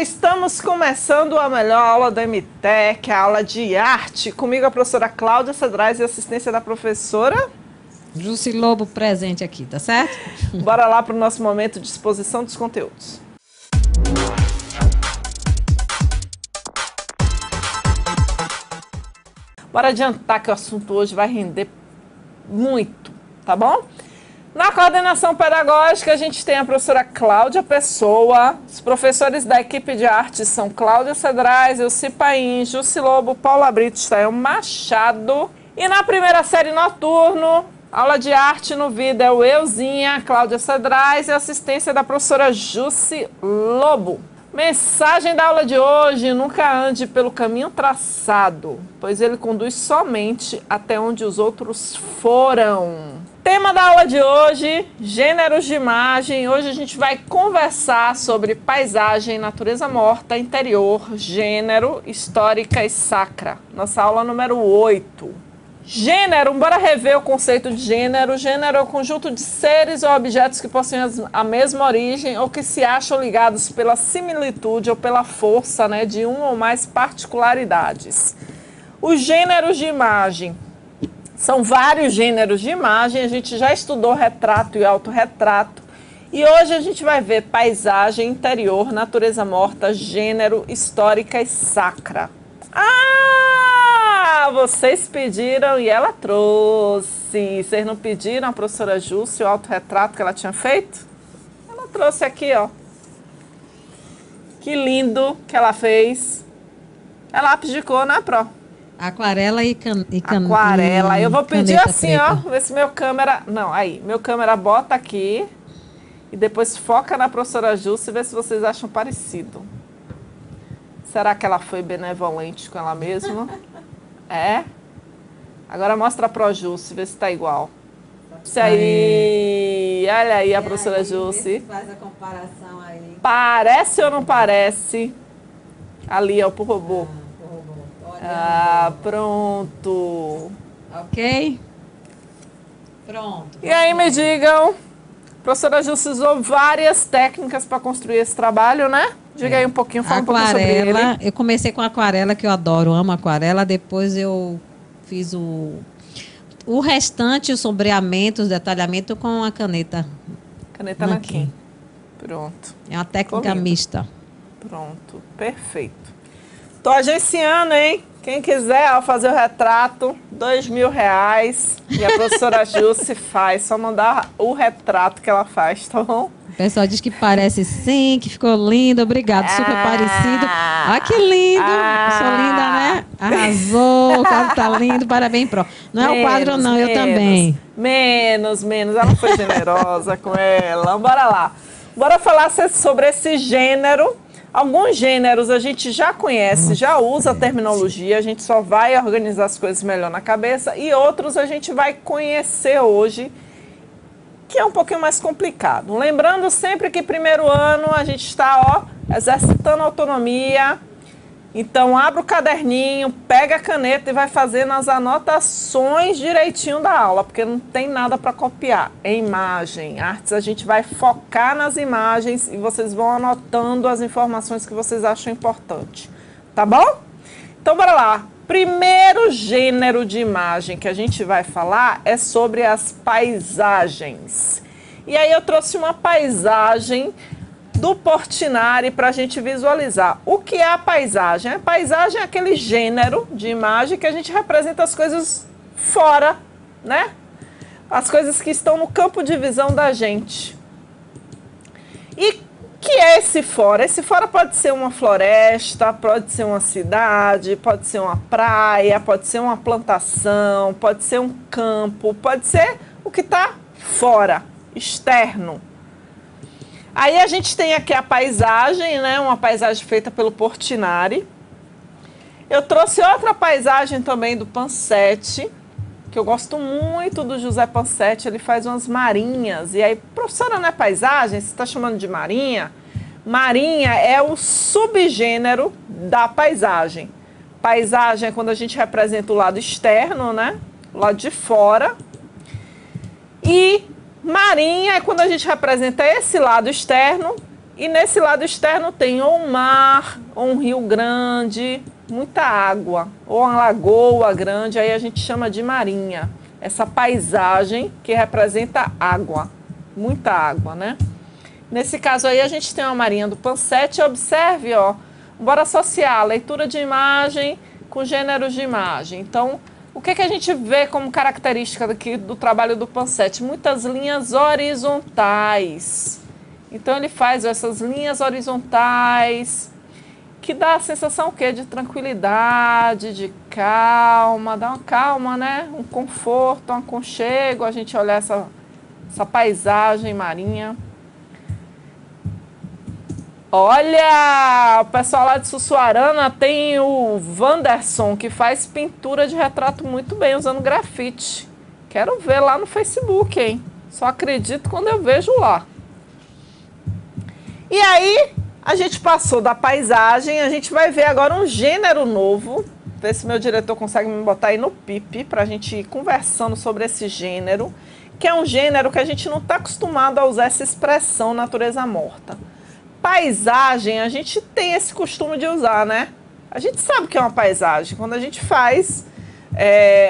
Estamos começando a melhor aula da MTech, a aula de arte. Comigo a professora Cláudia Cedrais e assistência da professora Jussi Lobo presente aqui, tá certo? Bora lá para o nosso momento de exposição dos conteúdos. Bora adiantar que o assunto hoje vai render muito, tá bom? Na coordenação pedagógica, a gente tem a professora Cláudia Pessoa. Os professores da equipe de arte são Cláudia Cedrais, Elci Paim, Jussi Lobo, Paula Brito, Estael Machado. E na primeira série noturno, aula de arte no vídeo, Euzinha, Cláudia Cedrais e assistência da professora Jussi Lobo. Mensagem da aula de hoje: nunca ande pelo caminho traçado, pois ele conduz somente até onde os outros foram. Tema da aula de hoje, gêneros de imagem. Hoje a gente vai conversar sobre paisagem, natureza morta, interior, gênero, histórica e sacra. Nossa aula número 8. Gênero, bora rever o conceito de gênero. Gênero é o conjunto de seres ou objetos que possuem a mesma origem ou que se acham ligados pela similitude ou pela força, né, de uma ou mais particularidades. Os gêneros de imagem. São vários gêneros de imagem, a gente já estudou retrato e autorretrato. E hoje a gente vai ver paisagem, interior, natureza morta, gênero, histórica e sacra. Ah, vocês pediram e ela trouxe. Vocês não pediram a professora Jussi o autorretrato que ela tinha feito? Ela trouxe aqui, ó. Que lindo que ela fez. É lápis de cor, né, Pro? Aquarela e caneta. Aquarela. Eu vou pedir assim, preta. ó. Ver se meu câmera... Não, aí. Meu câmera bota aqui. E depois foca na professora Jussi e vê se vocês acham parecido. Será que ela foi benevolente com ela mesma? É? Agora mostra pra Jussi, vê se tá igual. Isso aí. Olha aí a professora Jussi. Faz a comparação aí. Parece ou não parece? Ali, ó, pro robô. Ah, pronto. Ok? Pronto. E aí me digam, a professora Jussi usou várias técnicas para construir esse trabalho, né? Diga aí um pouquinho, fala um pouquinho sobre ele. Eu comecei com aquarela, que eu adoro, amo aquarela. Depois eu fiz o restante, o sombreamento, o detalhamento com a caneta. Caneta nanquim. Pronto. É uma técnica mista. Pronto, perfeito. Tô agenciando, hein? Quem quiser ó, fazer o retrato, R$2.000. E a professora Jussi faz. Só mandar o retrato que ela faz, tá bom? O pessoal diz que parece sim, que ficou lindo. Obrigado, super parecido. Olha que lindo. Eu sou linda, né? Arrasou, o quadro tá lindo. Parabéns, Pro. Não é o quadro, não, eu também. Menos. Ela foi generosa com ela. Bora lá. Bora falar sobre esse gênero. Alguns gêneros a gente já conhece, já usa a terminologia, a gente só vai organizar as coisas melhor na cabeça, e outros a gente vai conhecer hoje, que é um pouquinho mais complicado. Lembrando sempre que primeiro ano a gente está exercitando autonomia. Então abre o caderninho, pega a caneta e vai fazendo as anotações direitinho da aula, porque não tem nada para copiar. É imagem, artes, a gente vai focar nas imagens e vocês vão anotando as informações que vocês acham importante. Tá bom? Então bora lá. Primeiro gênero de imagem que a gente vai falar é sobre as paisagens. E aí eu trouxe uma paisagem do Portinari para a gente visualizar. O que é a paisagem? A paisagem é aquele gênero de imagem que a gente representa as coisas fora, né? As coisas que estão no campo de visão da gente. E que é esse fora? Esse fora pode ser uma floresta, pode ser uma cidade, pode ser uma praia, pode ser uma plantação, pode ser um campo, pode ser o que está fora, externo. Aí a gente tem aqui a paisagem, né? Uma paisagem feita pelo Portinari. Eu trouxe outra paisagem também do Pansetti, que eu gosto muito do José Pansetti, ele faz umas marinhas. E aí, professora, não é paisagem? Você está chamando de marinha? Marinha é o subgênero da paisagem. Paisagem é quando a gente representa o lado externo, né? O lado de fora. E marinha é quando a gente representa esse lado externo E nesse lado externo tem ou um mar, ou um rio grande, muita água, ou uma lagoa grande, aí a gente chama de marinha. Essa paisagem que representa água, muita água, né? Nesse caso aí a gente tem uma marinha do Pansete. Observe, ó, bora associar a leitura de imagem com gêneros de imagem. Então, o que a gente vê como característica daqui do trabalho do Pansete? Muitas linhas horizontais. Então ele faz essas linhas horizontais, que dá a sensação o quê? De tranquilidade, de calma, dá uma calma, né? Um conforto, um aconchego, a gente olhar essa paisagem marinha. Olha, o pessoal lá de Sussuarana tem o Wanderson, que faz pintura de retrato muito bem, usando grafite. Quero ver lá no Facebook, hein? Só acredito quando eu vejo lá. E aí, a gente passou da paisagem, a gente vai ver agora um gênero novo. Ver se meu diretor consegue me botar aí no PIP, para a gente ir conversando sobre esse gênero, que é um gênero que a gente não está acostumado a usar essa expressão natureza morta. Paisagem, a gente tem esse costume de usar, né? A gente sabe o que é uma paisagem. Quando a gente faz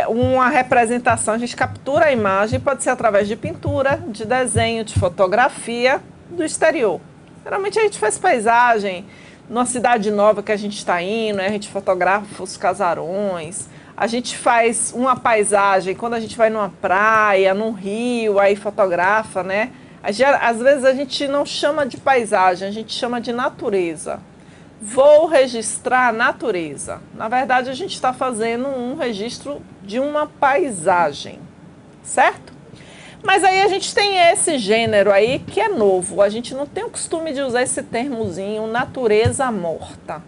uma representação, a gente captura a imagem, pode ser através de pintura, de desenho, de fotografia, do exterior. Geralmente a gente faz paisagem numa cidade nova que a gente está indo, né? A gente fotografa os casarões, a gente faz uma paisagem quando a gente vai numa praia, num rio, aí fotografa, né? Às vezes a gente não chama de paisagem, a gente chama de natureza. Vou registrar a natureza. Na verdade, a gente está fazendo um registro de uma paisagem, certo? Mas aí a gente tem esse gênero aí que é novo. A gente não tem o costume de usar esse termozinho, natureza morta.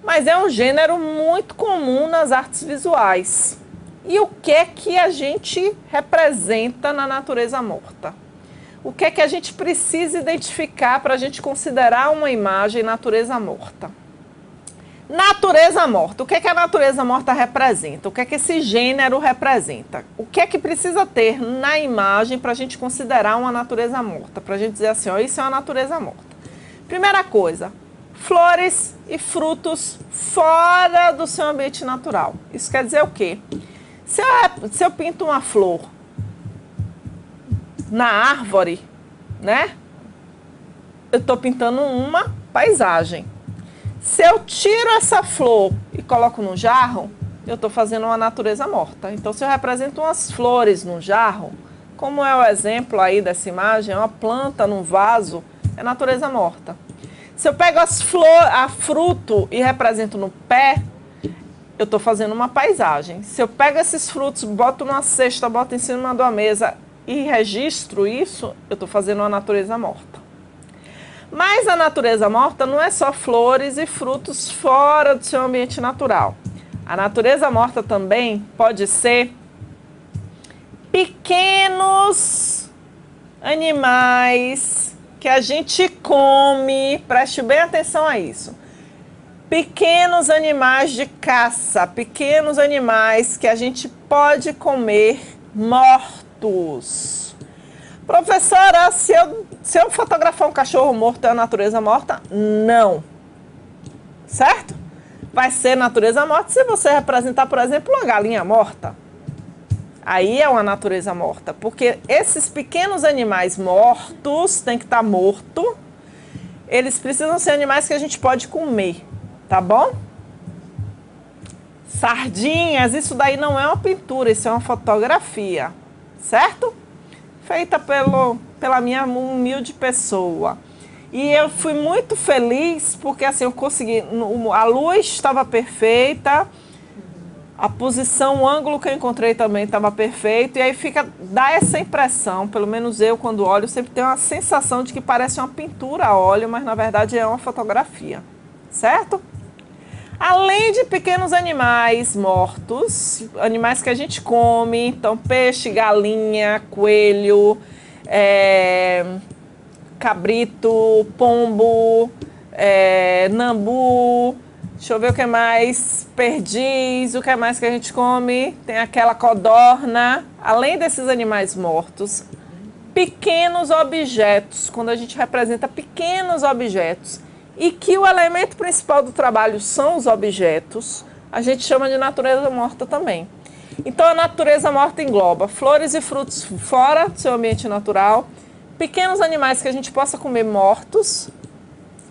Mas é um gênero muito comum nas artes visuais. E o que é que a gente representa na natureza morta? O que é que a gente precisa identificar para a gente considerar uma imagem natureza morta? Natureza morta. O que é que a natureza morta representa? O que é que esse gênero representa? O que é que precisa ter na imagem para a gente considerar uma natureza morta? Para a gente dizer assim, ó, isso é uma natureza morta. Primeira coisa, flores e frutos fora do seu ambiente natural. Isso quer dizer o quê? Se eu pinto uma flor na árvore, né? Eu estou pintando uma paisagem. Se eu tiro essa flor e coloco num jarro, eu estou fazendo uma natureza morta. Então, se eu represento umas flores num jarro, como é o exemplo aí dessa imagem, uma planta num vaso, é natureza morta. Se eu pego a fruto e represento no pé, eu estou fazendo uma paisagem. Se eu pego esses frutos, boto numa cesta, boto em cima de uma mesa e registro isso, eu estou fazendo uma natureza morta. Mas a natureza morta não é só flores e frutos fora do seu ambiente natural. A natureza morta também pode ser pequenos animais que a gente come, preste bem atenção a isso. Pequenos animais de caça, pequenos animais que a gente pode comer mortos. Professora, se eu fotografar um cachorro morto, é a natureza morta? Não. Certo? Vai ser natureza morta se você representar, por exemplo, uma galinha morta. Aí é uma natureza morta, porque esses pequenos animais mortos, tem que estar morto, eles precisam ser animais que a gente pode comer, tá bom? Sardinhas, isso daí não é uma pintura, isso é uma fotografia, certo? Feita pela minha humilde pessoa. E eu fui muito feliz porque assim eu consegui, a luz estava perfeita, a posição, o ângulo que eu encontrei também estava perfeito, e aí dá essa impressão, pelo menos eu quando olho, sempre tenho uma sensação de que parece uma pintura a óleo, mas na verdade é uma fotografia, certo? Além de pequenos animais mortos, animais que a gente come, então peixe, galinha, coelho, cabrito, pombo, nambu, deixa eu ver o que mais, perdiz, o que mais que a gente come, tem aquela codorna. Além desses animais mortos, pequenos objetos, quando a gente representa pequenos objetos, e que o elemento principal do trabalho são os objetos, a gente chama de natureza morta também. Então, a natureza morta engloba flores e frutos fora do seu ambiente natural, pequenos animais que a gente possa comer mortos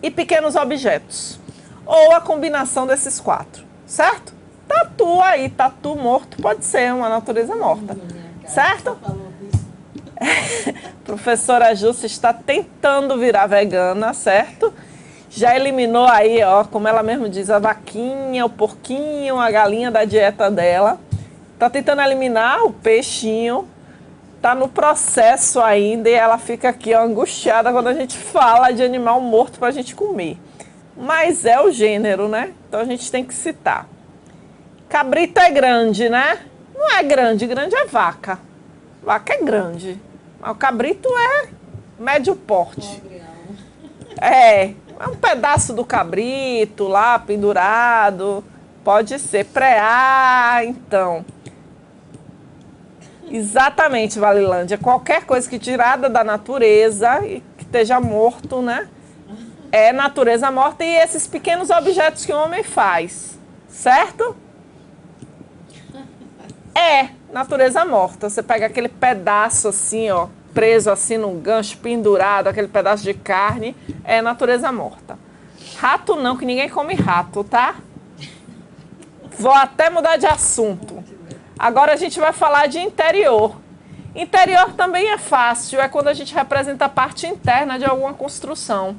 e pequenos objetos. Ou a combinação desses quatro, certo? Tatu aí, tatu morto pode ser uma natureza morta, certo? Professora Júcia está tentando virar vegana, certo? Já eliminou aí, ó, como ela mesmo diz, a vaquinha, o porquinho, a galinha da dieta dela. Tá tentando eliminar o peixinho, tá no processo ainda e ela fica aqui ó, angustiada quando a gente fala de animal morto pra gente comer. Mas é o gênero, né? Então a gente tem que citar. Cabrito é grande, né? Não é grande, grande é vaca. Vaca é grande. Mas o cabrito é médio porte. É um pedaço do cabrito lá pendurado. Pode ser preá, então. Exatamente, Valilândia. Qualquer coisa que tirada da natureza e que esteja morto, né? É natureza morta e esses pequenos objetos que o homem faz, certo? É natureza morta. Você pega aquele pedaço assim, ó, preso assim num gancho, pendurado, aquele pedaço de carne, é natureza morta. Rato não, que ninguém come rato, tá? Vou até mudar de assunto. Agora a gente vai falar de interior. Interior também é fácil, é quando a gente representa a parte interna de alguma construção.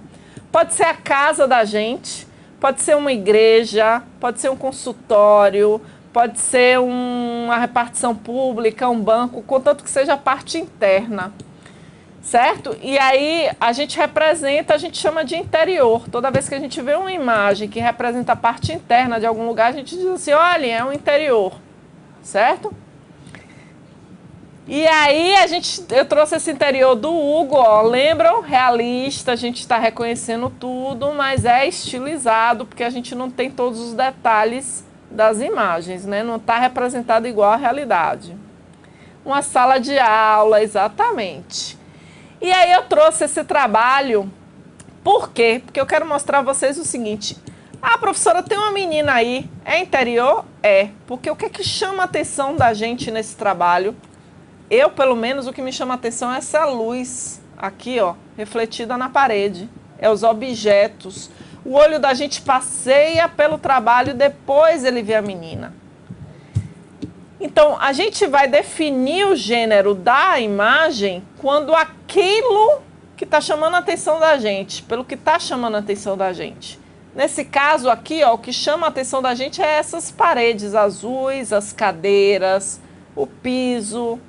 Pode ser a casa da gente, pode ser uma igreja, pode ser um consultório, pode ser uma repartição pública, um banco, contanto que seja a parte interna, certo? E aí a gente representa, a gente chama de interior. Toda vez que a gente vê uma imagem que representa a parte interna de algum lugar, a gente diz assim, olha, é um interior. Certo? E aí eu trouxe esse interior do Hugo, ó, lembram? Realista, a gente está reconhecendo tudo, mas é estilizado, porque a gente não tem todos os detalhes das imagens, né? Não está representado igual à realidade. Uma sala de aula, exatamente. E aí eu trouxe esse trabalho, por quê? Porque eu quero mostrar a vocês o seguinte... Ah, professora, tem uma menina aí, é interior? É, porque o que é que chama a atenção da gente nesse trabalho? Eu, pelo menos, o que me chama a atenção é essa luz aqui, ó, refletida na parede. É os objetos. O olho da gente passeia pelo trabalho e depois ele vê a menina. Então, a gente vai definir o gênero da imagem quando aquilo que está chamando a atenção da gente, pelo que está chamando a atenção da gente. Nesse caso aqui, ó, o que chama a atenção da gente é essas paredes azuis, as cadeiras, o piso.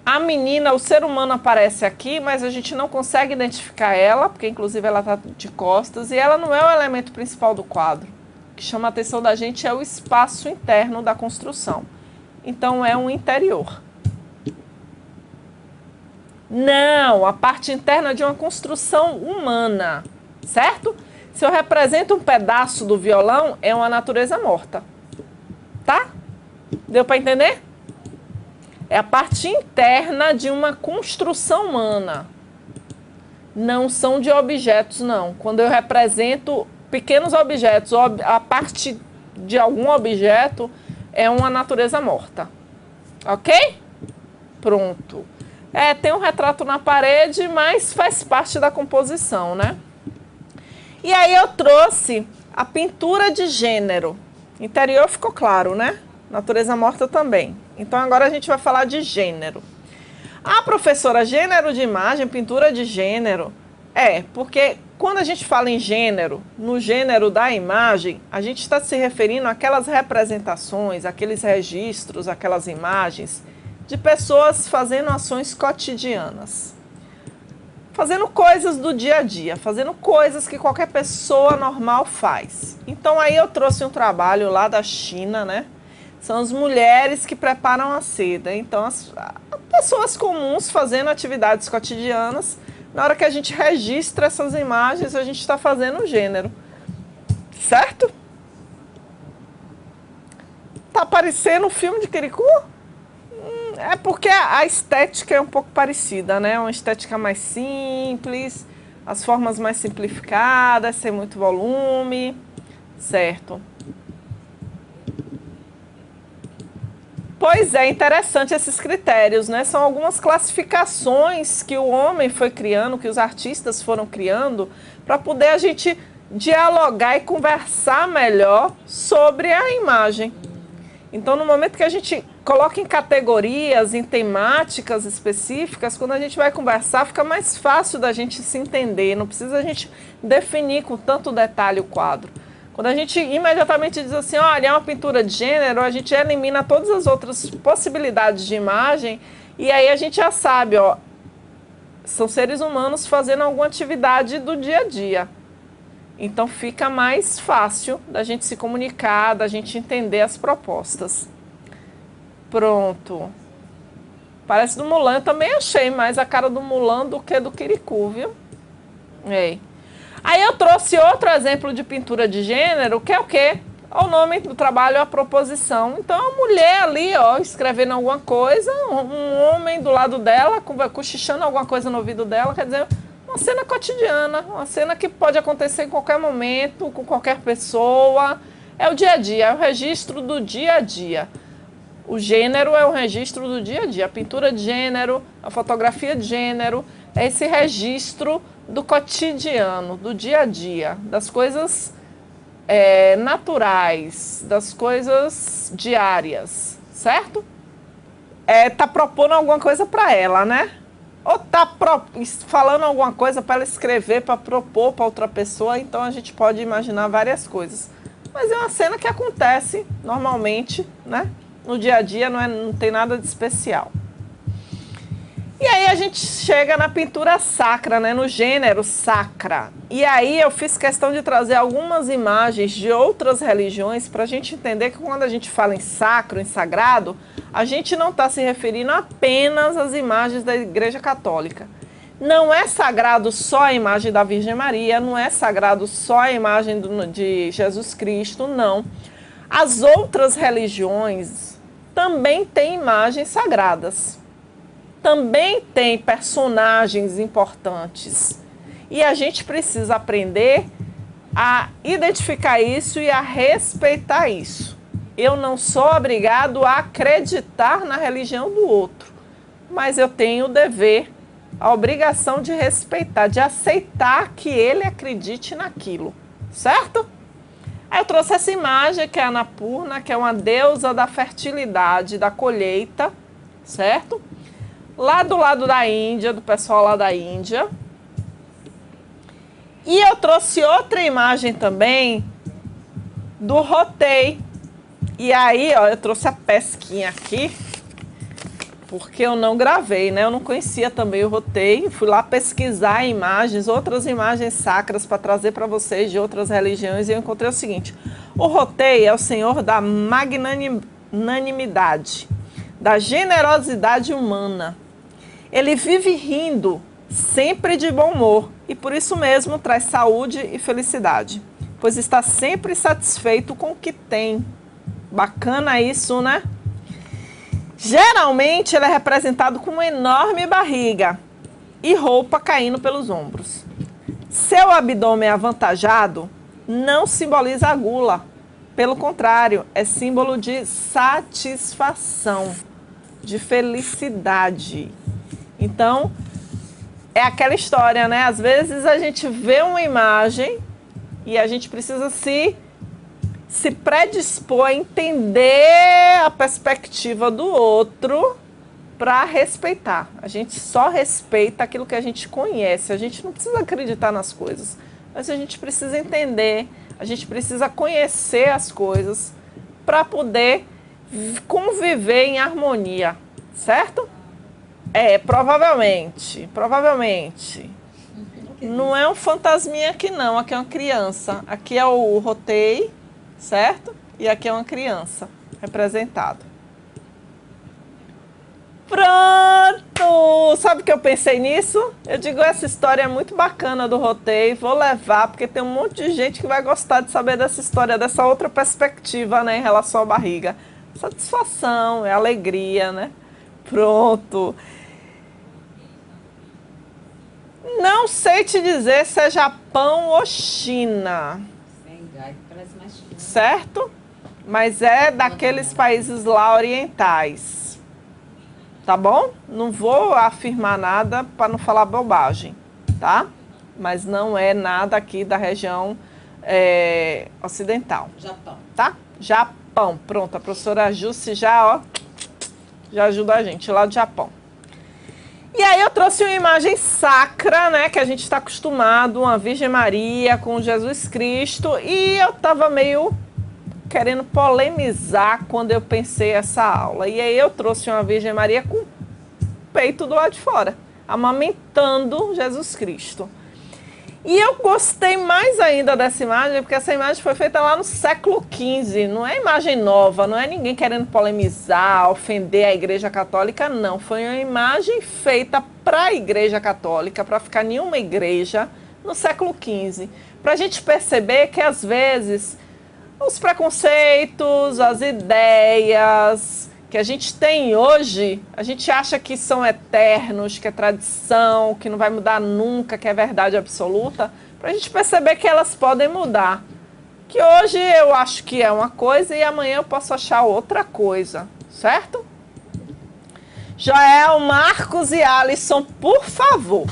A menina, o ser humano aparece aqui, mas a gente não consegue identificar ela, porque inclusive ela está de costas, e ela não é o elemento principal do quadro. O que chama a atenção da gente é o espaço interno da construção. Então é um interior. Não, a parte interna de uma construção humana, certo? Se eu represento um pedaço do violão, é uma natureza morta. Tá? Deu para entender? É a parte interna de uma construção humana. Não são de objetos, não. Quando eu represento pequenos objetos, a parte de algum objeto é uma natureza morta. Ok? Pronto. É, tem um retrato na parede, mas faz parte da composição, né? E aí eu trouxe a pintura de gênero. Interior ficou claro, né? Natureza morta também. Então agora a gente vai falar de gênero. Ah, professora, gênero de imagem, pintura de gênero. É, porque quando a gente fala em gênero, no gênero da imagem, a gente está se referindo àquelas representações, aqueles registros, aquelas imagens de pessoas fazendo ações cotidianas. Fazendo coisas do dia a dia, fazendo coisas que qualquer pessoa normal faz. Então aí eu trouxe um trabalho lá da China, né? São as mulheres que preparam a seda. Então as pessoas comuns fazendo atividades cotidianas. Na hora que a gente registra essas imagens, a gente está fazendo o gênero. Certo? Tá aparecendo o filme de Quiricu? É porque a estética é um pouco parecida, né? Uma estética mais simples, as formas mais simplificadas, sem muito volume, certo? Pois é, interessante esses critérios, né? São algumas classificações que o homem foi criando, que os artistas foram criando, para poder a gente dialogar e conversar melhor sobre a imagem. Então, no momento que a gente coloca em categorias, em temáticas específicas, quando a gente vai conversar, fica mais fácil da gente se entender. Não precisa a gente definir com tanto detalhe o quadro. Quando a gente imediatamente diz assim, olha, é uma pintura de gênero, a gente elimina todas as outras possibilidades de imagem e aí a gente já sabe, ó, são seres humanos fazendo alguma atividade do dia a dia. Então fica mais fácil da gente se comunicar, da gente entender as propostas. Pronto. Parece do Mulan, eu também achei mais a cara do Mulan do que do Kirikou, viu? É. Aí eu trouxe outro exemplo de pintura de gênero, que é o quê? O nome do trabalho é a proposição. Então, a mulher ali, ó, escrevendo alguma coisa, um homem do lado dela, cochichando alguma coisa no ouvido dela, quer dizer, uma cena cotidiana, uma cena que pode acontecer em qualquer momento, com qualquer pessoa. É o dia a dia, é o registro do dia a dia. O gênero é o registro do dia a dia. A pintura de gênero, a fotografia de gênero, é esse registro do cotidiano, do dia a dia, das coisas naturais, das coisas diárias, certo? Tá propondo alguma coisa para ela, né? Ou tá falando alguma coisa para ela escrever, para propor para outra pessoa, então a gente pode imaginar várias coisas. Mas é uma cena que acontece normalmente, né? No dia a dia, não tem nada de especial. E aí a gente chega na pintura sacra, né? No gênero sacra. E aí eu fiz questão de trazer algumas imagens de outras religiões para a gente entender que quando a gente fala em sacro, em sagrado, a gente não está se referindo apenas às imagens da Igreja Católica. Não é sagrado só a imagem da Virgem Maria, não é sagrado só a imagem de Jesus Cristo, não. As outras religiões também têm imagens sagradas. Também tem personagens importantes. E a gente precisa aprender a identificar isso e a respeitar isso. Eu não sou obrigado a acreditar na religião do outro, mas eu tenho o dever, a obrigação de respeitar, de aceitar que ele acredite naquilo, certo? Aí eu trouxe essa imagem que é a Annapurna, que é uma deusa da fertilidade, da colheita, certo? Lá do lado da Índia, do pessoal lá da Índia. E eu trouxe outra imagem também do Rotei. E aí, ó, eu trouxe a pesquinha aqui, porque eu não gravei, né? Eu não conhecia também o Rotei. Fui lá pesquisar imagens, outras imagens sacras para trazer para vocês de outras religiões. E eu encontrei o seguinte: o Rotei é o senhor da magnanimidade, da generosidade humana. Ele vive rindo, sempre de bom humor, e por isso mesmo traz saúde e felicidade, pois está sempre satisfeito com o que tem. Bacana isso, né? Geralmente ele é representado com uma enorme barriga e roupa caindo pelos ombros. Seu abdômen avantajado não simboliza a gula, pelo contrário, é símbolo de satisfação, de felicidade. Então, é aquela história, né? Às vezes a gente vê uma imagem e a gente precisa se predispor a entender a perspectiva do outro para respeitar. A gente só respeita aquilo que a gente conhece. A gente não precisa acreditar nas coisas, mas a gente precisa entender, a gente precisa conhecer as coisas para poder conviver em harmonia, certo? Provavelmente. Não é um fantasminha aqui não, aqui é uma criança. Aqui é o Rotei, certo? E aqui é uma criança representada. Pronto! Sabe que eu pensei nisso? Eu digo, essa história é muito bacana do Rotei, vou levar, porque tem um monte de gente que vai gostar de saber dessa história, dessa outra perspectiva, né, em relação à barriga. Satisfação, é alegria, né? Pronto. Não sei te dizer se é Japão ou China. Certo? Mas é daqueles países lá orientais. Tá bom? Não vou afirmar nada para não falar bobagem, tá? Mas não é nada aqui da região ocidental. Japão. Tá? Japão. Pronto, a professora Jussi já ajuda a gente lá do Japão. E aí eu trouxe uma imagem sacra, né, que a gente está acostumado, uma Virgem Maria com Jesus Cristo, e eu estava meio querendo polemizar quando eu pensei essa aula. E aí eu trouxe uma Virgem Maria com o peito do lado de fora, amamentando Jesus Cristo. E eu gostei mais ainda dessa imagem, porque essa imagem foi feita lá no século XV, não é imagem nova, não é ninguém querendo polemizar, ofender a Igreja Católica, não. Foi uma imagem feita para a Igreja Católica, para ficar em uma igreja no século XV. Para a gente perceber que, às vezes, os preconceitos, as ideias que a gente tem hoje, a gente acha que são eternos, que é tradição, que não vai mudar nunca, que é verdade absoluta, para a gente perceber que elas podem mudar. Que hoje eu acho que é uma coisa e amanhã eu posso achar outra coisa, certo? Joel, Marcos e Alisson, por favor.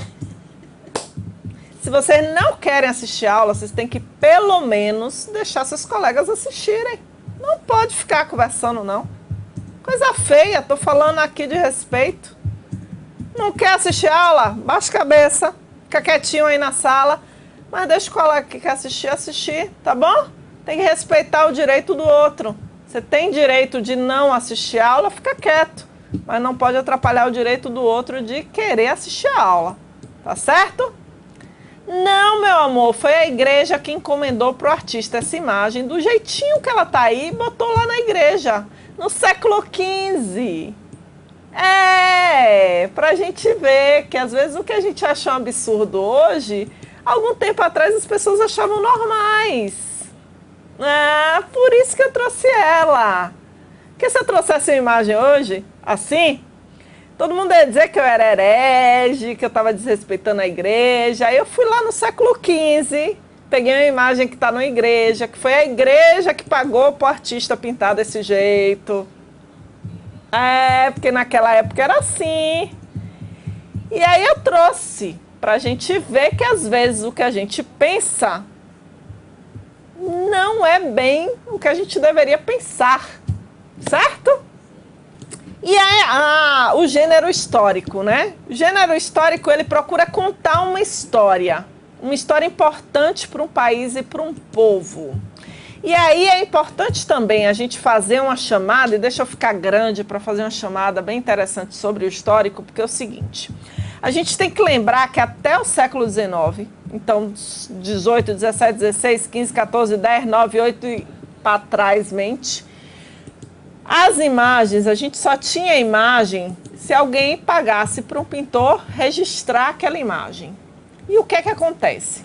Se vocês não querem assistir aula, vocês têm que pelo menos deixar seus colegas assistirem. Não pode ficar conversando, não. Coisa feia, tô falando aqui de respeito. Não quer assistir aula? Baixa a cabeça, fica quietinho aí na sala, mas deixa o colega que quer assistir, tá bom? Tem que respeitar o direito do outro. Você tem direito de não assistir aula, fica quieto, mas não pode atrapalhar o direito do outro de querer assistir a aula, tá certo? Não, meu amor, foi a igreja que encomendou pro artista essa imagem do jeitinho que ela tá aí e botou lá na igreja. No século XV. Pra gente ver que às vezes o que a gente acha um absurdo hoje, algum tempo atrás as pessoas achavam normais. Por isso que eu trouxe ela. Porque se eu trouxesse uma imagem hoje, assim, todo mundo ia dizer que eu era herege, que eu estava desrespeitando a igreja. Aí eu fui lá no século XV, peguei uma imagem que está na igreja, que foi a igreja que pagou para o artista pintar desse jeito. Porque naquela época era assim. E aí eu trouxe para a gente ver que às vezes o que a gente pensa não é bem o que a gente deveria pensar, certo? E aí, o gênero histórico, né? O gênero histórico, ele procura contar uma história importante para um país e para um povo. E aí é importante também a gente fazer uma chamada, e deixa eu ficar grande para fazer uma chamada bem interessante sobre o histórico, porque é o seguinte, a gente tem que lembrar que até o século XIX, então 18, 17, 16, 15, 14, 10, 9, 8 e para trás, mente, as imagens, a gente só tinha imagem se alguém pagasse para um pintor registrar aquela imagem. E o que é que acontece?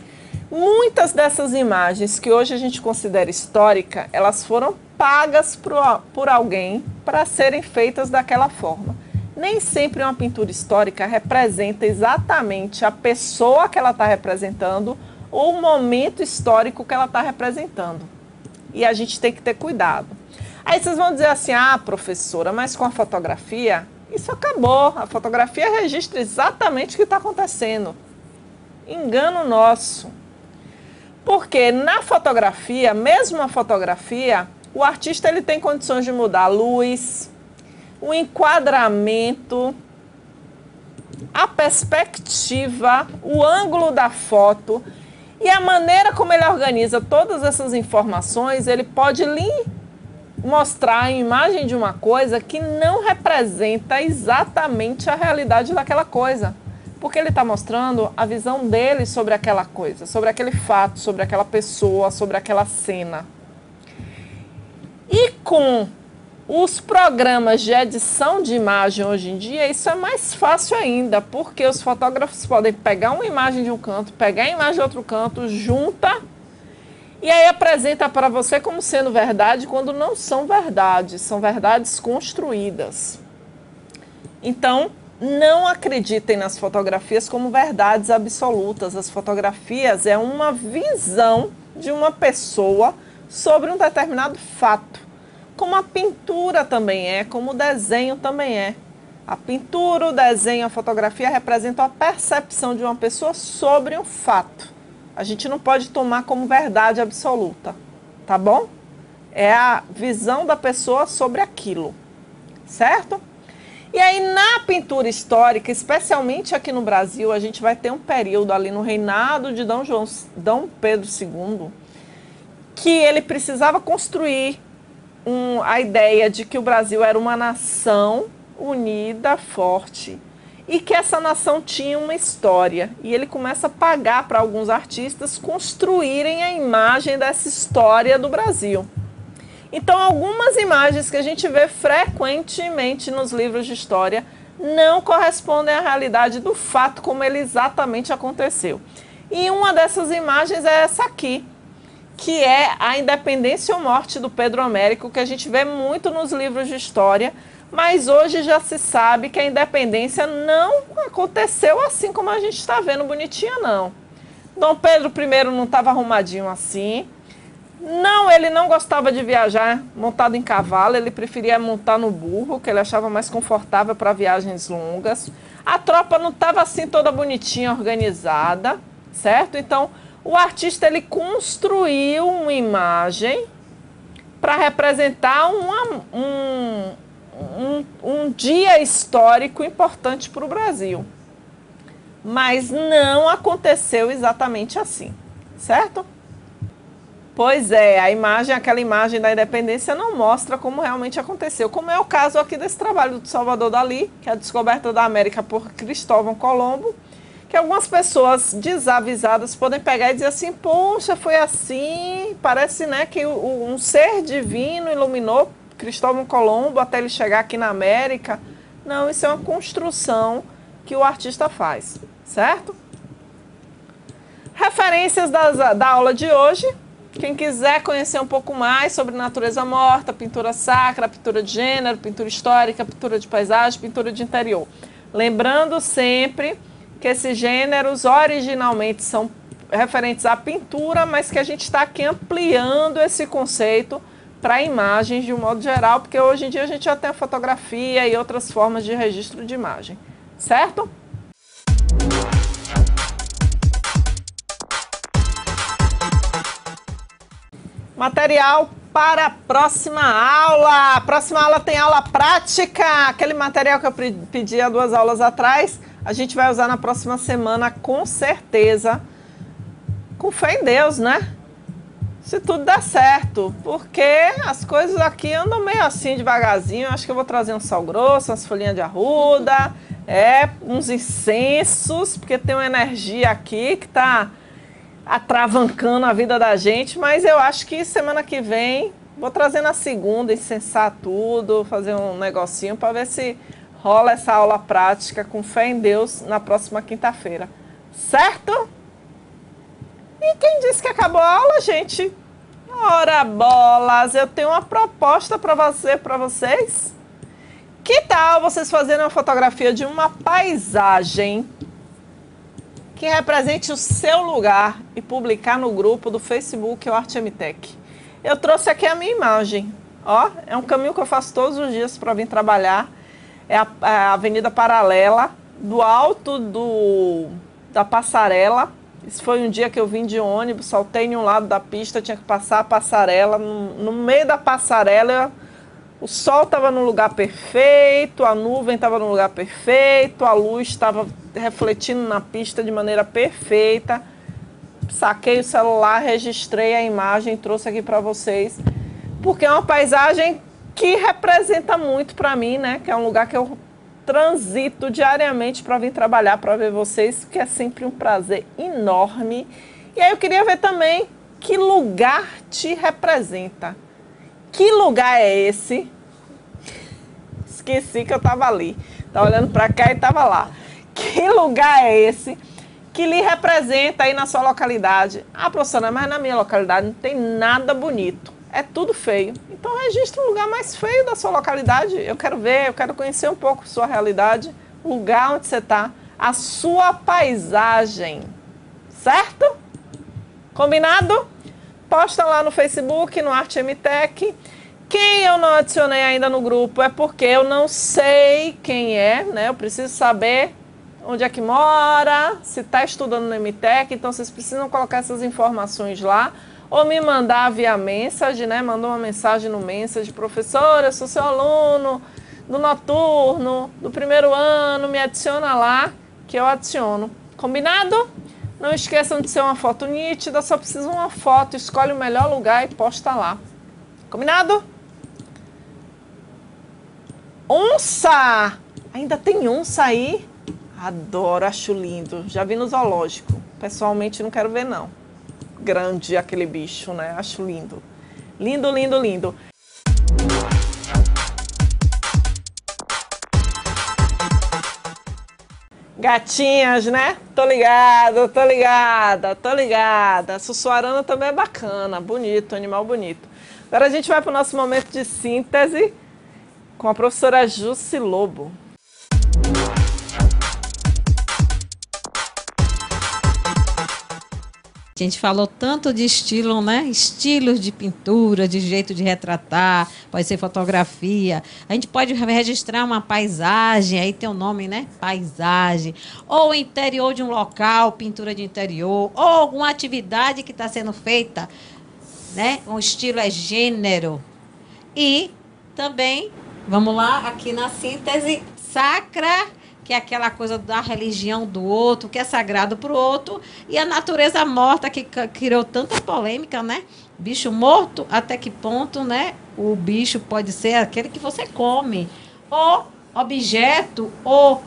Muitas dessas imagens que hoje a gente considera histórica, elas foram pagas por alguém para serem feitas daquela forma. Nem sempre uma pintura histórica representa exatamente a pessoa que ela está representando ou o momento histórico que ela está representando. E a gente tem que ter cuidado. Aí vocês vão dizer assim, professora, mas com a fotografia, isso acabou. A fotografia registra exatamente o que está acontecendo. Engano nosso. Porque na fotografia, mesmo a fotografia, o artista ele tem condições de mudar a luz, o enquadramento, a perspectiva, o ângulo da foto e a maneira como ele organiza todas essas informações, ele pode lhe mostrar a imagem de uma coisa que não representa exatamente a realidade daquela coisa. Porque ele está mostrando a visão dele sobre aquela coisa, sobre aquele fato, sobre aquela pessoa, sobre aquela cena. E com os programas de edição de imagem hoje em dia, isso é mais fácil ainda, porque os fotógrafos podem pegar uma imagem de um canto, pegar a imagem de outro canto, junta e aí apresenta para você como sendo verdade, quando não são verdades, são verdades construídas. Então, não acreditem nas fotografias como verdades absolutas. As fotografias é uma visão de uma pessoa sobre um determinado fato. Como a pintura também é, como o desenho também é. A pintura, o desenho, a fotografia representam a percepção de uma pessoa sobre um fato. A gente não pode tomar como verdade absoluta, tá bom? É a visão da pessoa sobre aquilo, certo? E aí, na pintura histórica, especialmente aqui no Brasil, a gente vai ter um período ali no reinado de Dom Pedro II, que ele precisava construir a ideia de que o Brasil era uma nação unida, forte, e que essa nação tinha uma história. E ele começa a pagar para alguns artistas construírem a imagem dessa história do Brasil. Então, algumas imagens que a gente vê frequentemente nos livros de história não correspondem à realidade do fato como ele exatamente aconteceu. E uma dessas imagens é essa aqui, que é a independência ou morte do Pedro Américo, que a gente vê muito nos livros de história, mas hoje já se sabe que a independência não aconteceu assim como a gente está vendo bonitinha, não. Dom Pedro I não estava arrumadinho assim. Não, ele não gostava de viajar montado em cavalo, ele preferia montar no burro, que ele achava mais confortável para viagens longas. A tropa não estava assim toda bonitinha, organizada, certo? Então, o artista ele construiu uma imagem para representar um dia histórico importante para o Brasil. Mas não aconteceu exatamente assim, certo? Pois é, aquela imagem da independência não mostra como realmente aconteceu, como é o caso aqui desse trabalho do Salvador Dalí, que é a descoberta da América por Cristóvão Colombo, que algumas pessoas desavisadas podem pegar e dizer assim, poxa, foi assim, parece, né, que um ser divino iluminou Cristóvão Colombo até ele chegar aqui na América. Não, isso é uma construção que o artista faz, certo? Referências da aula de hoje. Quem quiser conhecer um pouco mais sobre natureza morta, pintura sacra, pintura de gênero, pintura histórica, pintura de paisagem, pintura de interior. Lembrando sempre que esses gêneros originalmente são referentes à pintura, mas que a gente está aqui ampliando esse conceito para imagens de um modo geral, porque hoje em dia a gente já tem a fotografia e outras formas de registro de imagem, certo? Material para a próxima aula. A próxima aula tem aula prática. Aquele material que eu pedi há 2 aulas atrás, a gente vai usar na próxima semana, com certeza. Com fé em Deus, né? Se tudo der certo. Porque as coisas aqui andam meio assim, devagarzinho. Acho que eu vou trazer um sal grosso, umas folhinhas de arruda, uns incensos, porque tem uma energia aqui que está atravancando a vida da gente, mas eu acho que semana que vem vou trazer na segunda, incensar tudo, fazer um negocinho para ver se rola essa aula prática com fé em Deus na próxima quinta-feira, certo? E quem disse que acabou a aula, gente? Ora bolas, eu tenho uma proposta para vocês. Que tal vocês fazerem uma fotografia de uma paisagem que represente o seu lugar e publicar no grupo do Facebook o Arte MTech? Eu trouxe aqui a minha imagem, ó, é um caminho que eu faço todos os dias para vir trabalhar, é a Avenida Paralela, do alto da passarela. Isso foi um dia que eu vim de ônibus, saltei em um lado da pista, tinha que passar a passarela, no meio da passarela, o sol estava no lugar perfeito, a nuvem estava no lugar perfeito, a luz estava refletindo na pista de maneira perfeita. Saquei o celular, registrei a imagem, trouxe aqui para vocês, porque é uma paisagem que representa muito para mim, né? Que é um lugar que eu transito diariamente para vir trabalhar, para ver vocês, que é sempre um prazer enorme. E aí eu queria ver também que lugar te representa. Que lugar é esse? Esqueci que eu estava ali. Estava olhando para cá e estava lá. Que lugar é esse que lhe representa aí na sua localidade? Ah, professora, mas na minha localidade não tem nada bonito. É tudo feio. Então registra o lugar mais feio da sua localidade. Eu quero ver, eu quero conhecer um pouco sua realidade, o lugar onde você está, a sua paisagem. Certo? Combinado? Posta lá no Facebook, no Arte MTech. Quem eu não adicionei ainda no grupo é porque eu não sei quem é, né? Eu preciso saber onde é que mora, se está estudando no MTech, então vocês precisam colocar essas informações lá, ou me mandar via mensagem, né? Mandou uma mensagem no message, professora, eu sou seu aluno do noturno, do primeiro ano, me adiciona lá, que eu adiciono. Combinado? Não esqueçam de ser uma foto nítida, só precisa uma foto, escolhe o melhor lugar e posta lá. Combinado? Onça! Ainda tem onça aí? Adoro, acho lindo. Já vi no zoológico. Pessoalmente não quero ver, não. Grande aquele bicho, né? Acho lindo. Lindo, lindo, lindo. Gatinhas, né? Tô ligada, tô ligada, tô ligada. Sussuarana também é bacana, bonito, animal bonito. Agora a gente vai para o nosso momento de síntese com a professora Jussi Lobo. A gente falou tanto de estilo, né? Estilos de pintura, de jeito de retratar, pode ser fotografia. A gente pode registrar uma paisagem, aí tem o nome, né? Paisagem. Ou interior de um local, pintura de interior. Ou alguma atividade que está sendo feita, né? Um estilo é gênero. E também, vamos lá, aqui na síntese, sacra, que é aquela coisa da religião do outro, que é sagrado para o outro, e a natureza morta, que criou tanta polêmica, né? Bicho morto, até que ponto, né? O bicho pode ser aquele que você come, ou objeto, ou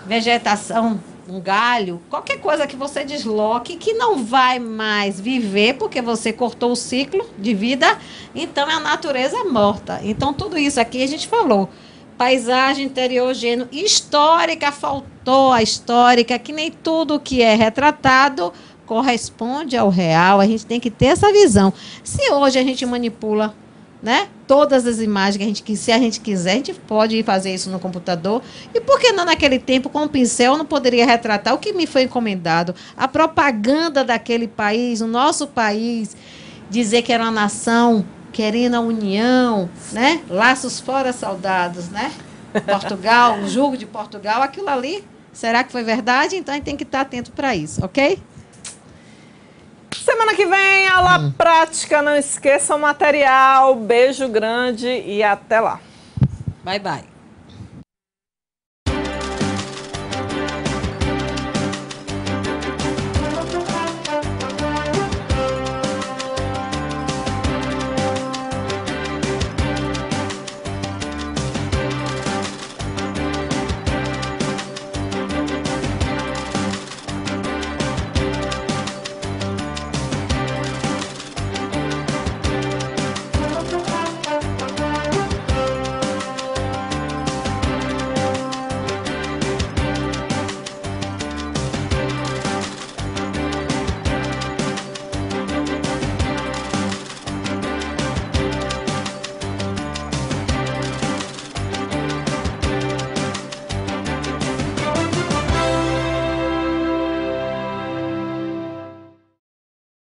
vegetação, um galho, qualquer coisa que você desloque, que não vai mais viver, porque você cortou o ciclo de vida, então é a natureza morta. Então, tudo isso aqui a gente falou. Paisagem, interior, gênero, histórica, faltou a histórica, que nem tudo que é retratado corresponde ao real. A gente tem que ter essa visão. Se hoje a gente manipula, né, todas as imagens que se a gente quiser, a gente pode fazer isso no computador. E por que não naquele tempo, com o pincel, eu não poderia retratar o que me foi encomendado? A propaganda daquele país, o nosso país, dizer que era uma nação querendo a união, né? Laços fora saudados, né? Portugal, o jugo de Portugal, aquilo ali, será que foi verdade? Então a gente tem que estar atento para isso, ok? Semana que vem, aula prática, não esqueça o material. Beijo grande e até lá. Bye, bye.